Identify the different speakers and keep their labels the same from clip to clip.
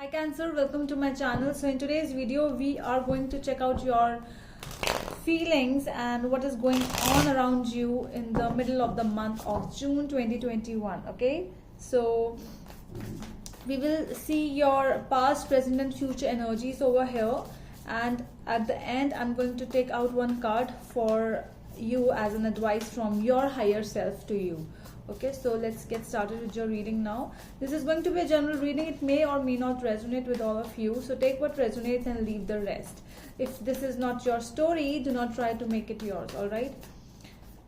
Speaker 1: Hi Cancer, welcome to my channel. So in today's video we are going to check out your feelings and what is going on around you in the middle of the month of June 2021. Okay, so we will see your past, present and future energies over here, and at the end I'm going to take out one card for you as an advice from your higher self to you. Okay, so let's get started with your reading now. This is going to be a general reading. It may or may not resonate with all of you, so take what resonates and leave the rest. If this is not your story, do not try to make it yours. All right,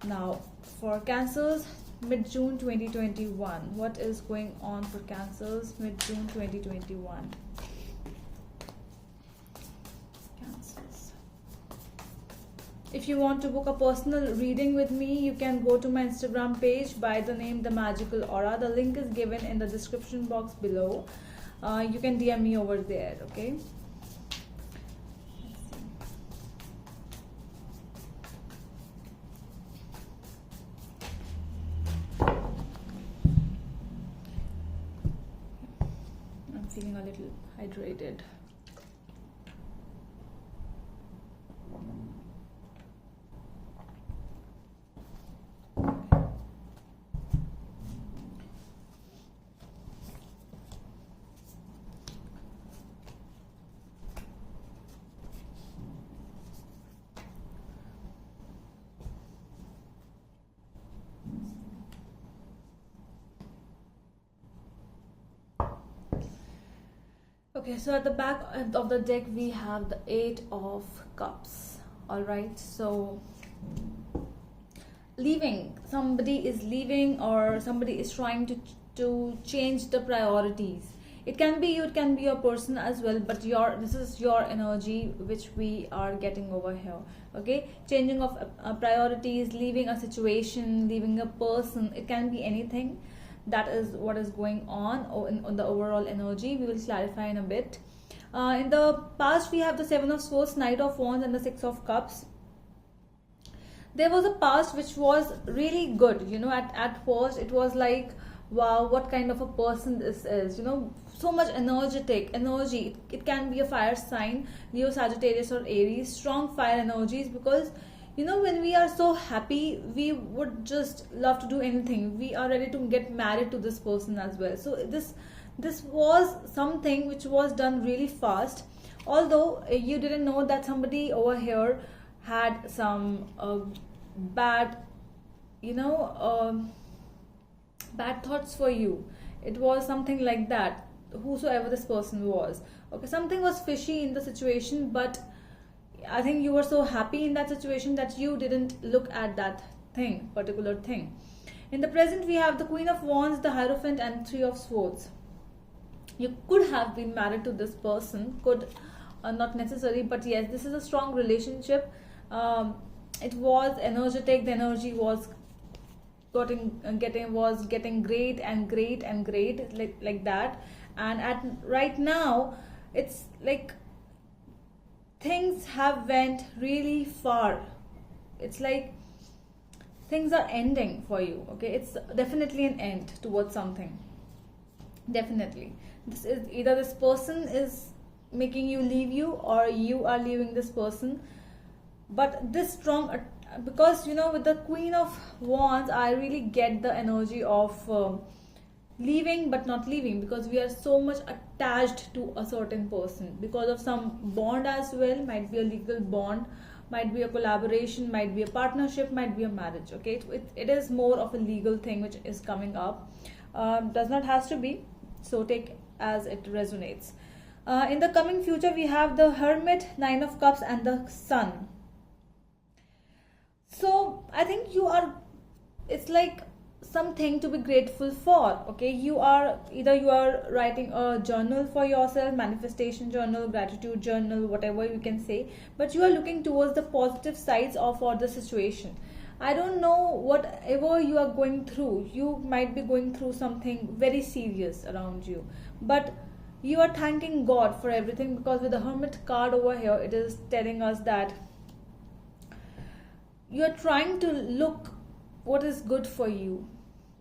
Speaker 1: now for Cancers, mid-June 2021, what is going on for Cancers mid-June 2021? Cancers. If you want to book a personal reading with me, you can go to my Instagram page by the name The Magical Aura. The link is given in the description box below. You can DM me over there, okay? I'm feeling a little hydrated. Okay, so at the back of the deck we have the Eight of Cups. All right, so leaving, somebody is leaving or somebody is trying to change the priorities. It can be you, it can be your person as well, but this is your energy which we are getting over here. Okay, changing of priorities, leaving a situation, leaving a person, it can be anything. That is what is going on in the overall energy. We will clarify in a bit. In the past we have the Seven of Swords, Knight of Wands and the Six of Cups. There was a past which was really good, you know. At first it was like, wow, what kind of a person this is, you know, so much energy. It can be a fire sign, Leo, Sagittarius or Aries, strong fire energies, because you know, when we are so happy, we would just love to do anything. We are ready to get married to this person as well. So this was something which was done really fast. Although you didn't know that somebody over here had some bad, you know, bad thoughts for you. It was something like that, whosoever this person was. Okay, something was fishy in the situation, but I think you were so happy in that situation that you didn't look at that particular thing. In the present, we have the Queen of Wands, the Hierophant, and Three of Swords. You could have been married to this person, could not necessary, but yes, this is a strong relationship. It was energetic. The energy was getting great and great and great, like that. And right now, it's like things have went really far. It's like things are ending for you. Okay, it's definitely an end towards something. Definitely, this is either this person is making you leave you or you are leaving this person. But this strong, because you know, with the Queen of Wands, I really get the energy of leaving but not leaving, because we are so much attached to a certain person because of some bond as well. Might be a legal bond, might be a collaboration, might be a partnership, might be a marriage. Okay, it is more of a legal thing which is coming up. Does not has to be, so take as it resonates. In the coming future we have the Hermit, Nine of Cups and the Sun. So I think it's like something to be grateful for. Okay, you are writing a journal for yourself, manifestation journal, gratitude journal, whatever you can say, but you are looking towards the positive sides of all the situation. I don't know, whatever you are going through, you might be going through something very serious around you, but you are thanking God for everything, because with the Hermit card over here, it is telling us that you are trying to look what is good for you.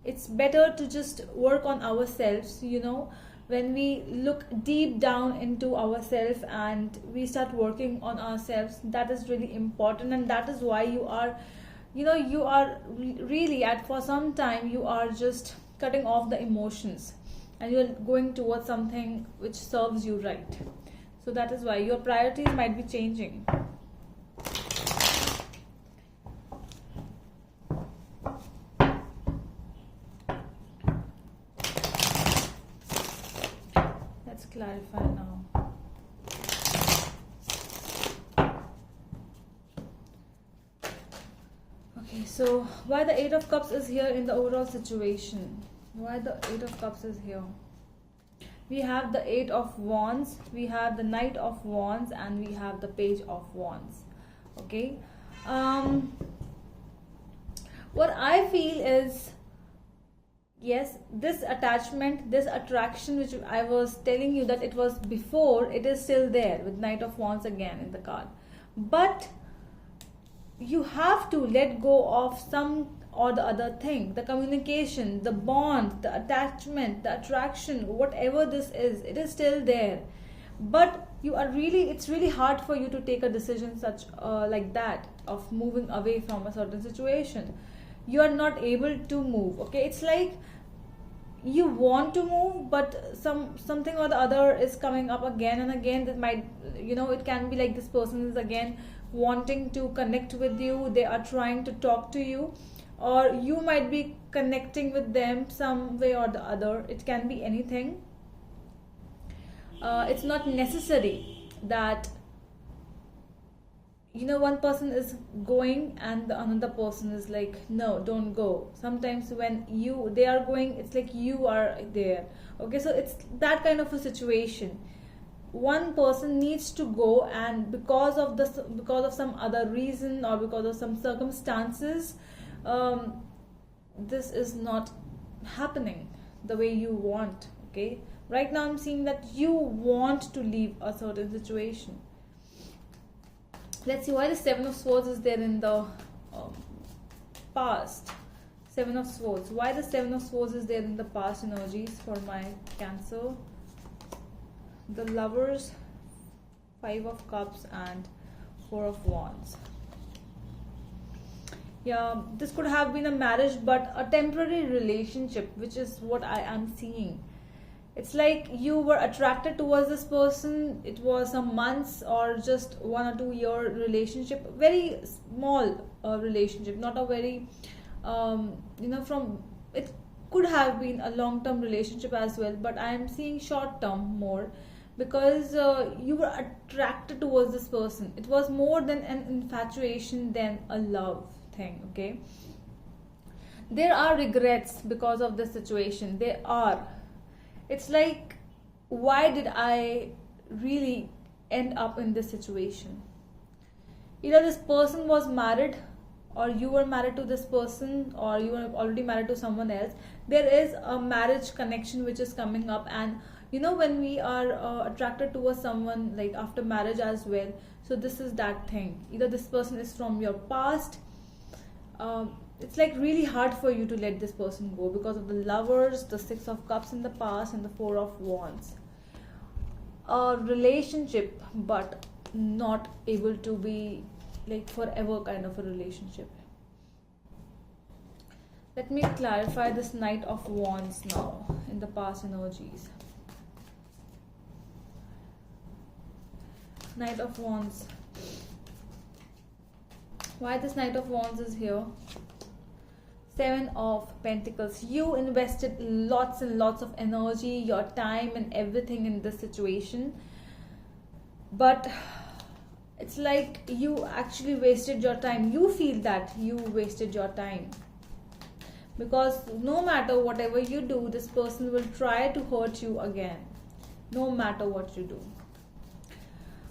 Speaker 1: It's better to just work on ourselves, you know. when we look deep down into ourselves and we start working on ourselves, that is really important. And that is why you are, you are really at, for some time you are just cutting off the emotions and you're going towards something which serves you right. So that is why your priorities might be changing. Let's clarify now. Okay, so why the Eight of Cups is here in the overall situation? Why the Eight of Cups is here? We have the Eight of Wands, we have the Knight of Wands, and we have the Page of Wands. Okay, what I feel is, yes, this attachment, this attraction which I was telling you that it was before, it is still there with Knight of Wands again in the card. But you have to let go of some or the other thing, the communication, the bond, the attachment, the attraction, whatever this is, it is still there. But you are really, it's really hard for you to take a decision such like that, of moving away from a certain situation. You are not able to move. Okay, it's like you want to move, but something or the other is coming up again and again. That might, it can be like this person is again wanting to connect with you, they are trying to talk to you, or you might be connecting with them some way or the other. It can be anything. It's not necessary that one person is going and the another person is like, no, don't go. Sometimes when they are going, it's like you are there. Okay, so it's that kind of a situation. One person needs to go, and because of some other reason or because of some circumstances, this is not happening the way you want. Okay, right now I'm seeing that you want to leave a certain situation. Let's see why the Seven of Swords is there in the past. Seven of Swords. Why the Seven of Swords is there in the past energies for my Cancer? The Lovers, Five of Cups, and Four of Wands. Yeah, this could have been a marriage, but a temporary relationship, which is what I am seeing. It's like you were attracted towards this person. It was some months or just 1 or 2 year relationship, very small relationship, not a very from it could have been a long-term relationship as well, but I am seeing short-term more, because you were attracted towards this person. It was more than an infatuation than a love thing. Okay, there are regrets because of this situation. There are. It's like, why did I really end up in this situation? Either this person was married, or you were married to this person, or you were already married to someone else. There is a marriage connection which is coming up, and when we are attracted towards someone, like after marriage as well, so this is that thing. Either this person is from your past. It's like really hard for you to let this person go because of the Lovers, the Six of Cups in the past, and the Four of Wands. A relationship, but not able to be like forever kind of a relationship. Let me clarify this Knight of Wands now in the past energies. Knight of Wands. Why this Knight of Wands is here? Seven of Pentacles. You invested lots and lots of energy, your time and everything in this situation, but it's like you actually wasted your time. You feel that you wasted your time, because no matter whatever you do, this person will try to hurt you again, no matter what you do.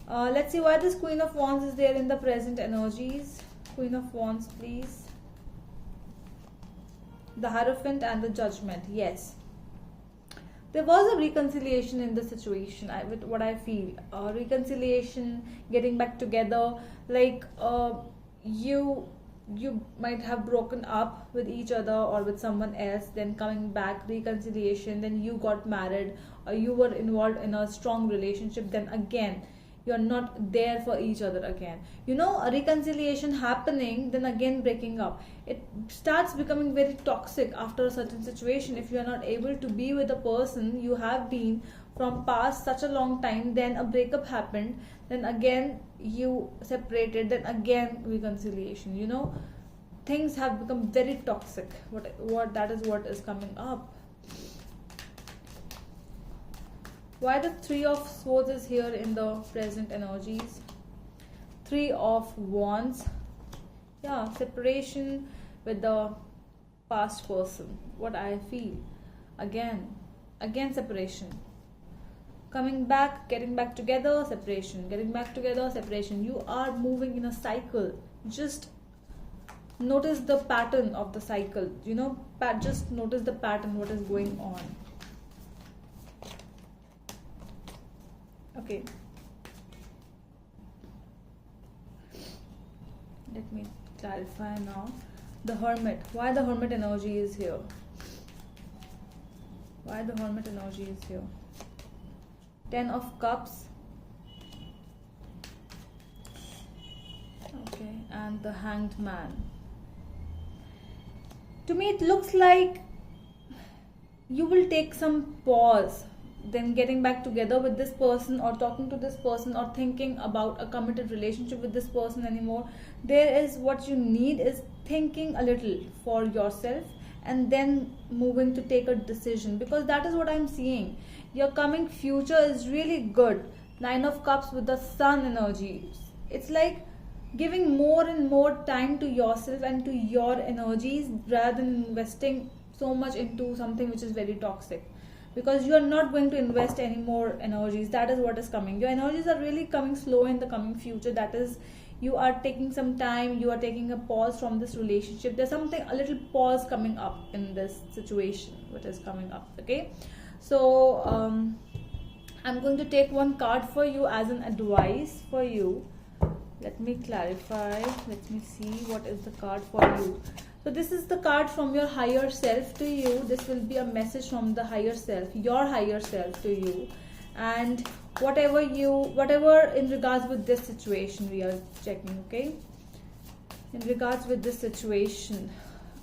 Speaker 1: Let's see why this Queen of Wands is there in the present energies. Queen of Wands, please. The Hierophant and the Judgment. Yes, there was a reconciliation in the situation. With what I feel, reconciliation, getting back together. Like you might have broken up with each other or with someone else, then coming back, reconciliation, then you got married, you were involved in a strong relationship, then again you're not there for each other again. You know, a reconciliation happening, then again breaking up. It starts becoming very toxic after a certain situation. If you are not able to be with the person you have been from past such a long time, then a breakup happened, then again you separated, then again reconciliation. You know, things have become very toxic. What that is what is coming up. Why the Three of Swords is here in the present energies? Three of Wands. Yeah, separation with the past person. What I feel. Again separation. Coming back, getting back together, separation. Getting back together, separation. You are moving in a cycle. Just notice the pattern of the cycle. You know, just notice the pattern, what is going on. Okay, let me clarify now. The Hermit. Why the Hermit energy is here? Why the Hermit energy is here? Ten of Cups. Okay, and the Hanged Man. To me it looks like you will take some pause, then getting back together with this person, or talking to this person, or thinking about a committed relationship with this person anymore. There is, what you need is thinking a little for yourself and then moving to take a decision, because that is what I'm seeing. Your coming future is really good. Nine of Cups with the Sun energy. It's like giving more and more time to yourself and to your energies, rather than investing so much into something which is very toxic, because you are not going to invest any more energies. That is what is coming. Your energies are really coming slow in the coming future. That is, you are taking some time, you are taking a pause from this relationship. There's something, a little pause coming up in this situation, what is coming up. Okay, so I'm going to take one card for you as an advice for you. Let me clarify. Let me see what is the card for you. So this is the card from your higher self to you. This will be a message from the higher self, your higher self to you. And whatever in regards with this situation we are checking, okay? In regards with this situation,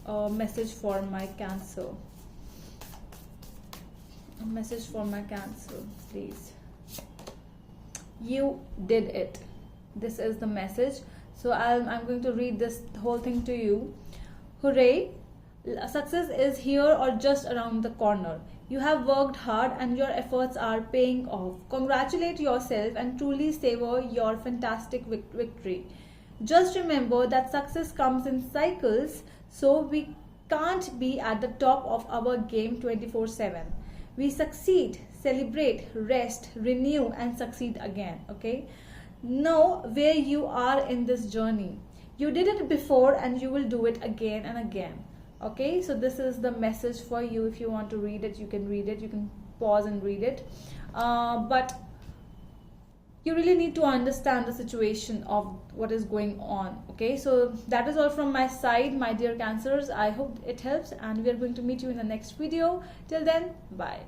Speaker 1: a message for my Cancer. A message for my Cancer, please. You did it. This is the message. So I'm going to read this whole thing to you. Hooray! Success is here or just around the corner. You have worked hard and your efforts are paying off. Congratulate yourself and truly savor your fantastic victory. Just remember that success comes in cycles, so we can't be at the top of our game 24/7. We succeed, celebrate, rest, renew, and succeed again. Okay? Know where you are in this journey. You did it before and you will do it again and again. Okay, so this is the message for you. If you want to read it, you can read it. You can pause and read it. But you really need to understand the situation of what is going on. Okay, so that is all from my side, my dear Cancers. I hope it helps, and we are going to meet you in the next video. Till then, bye.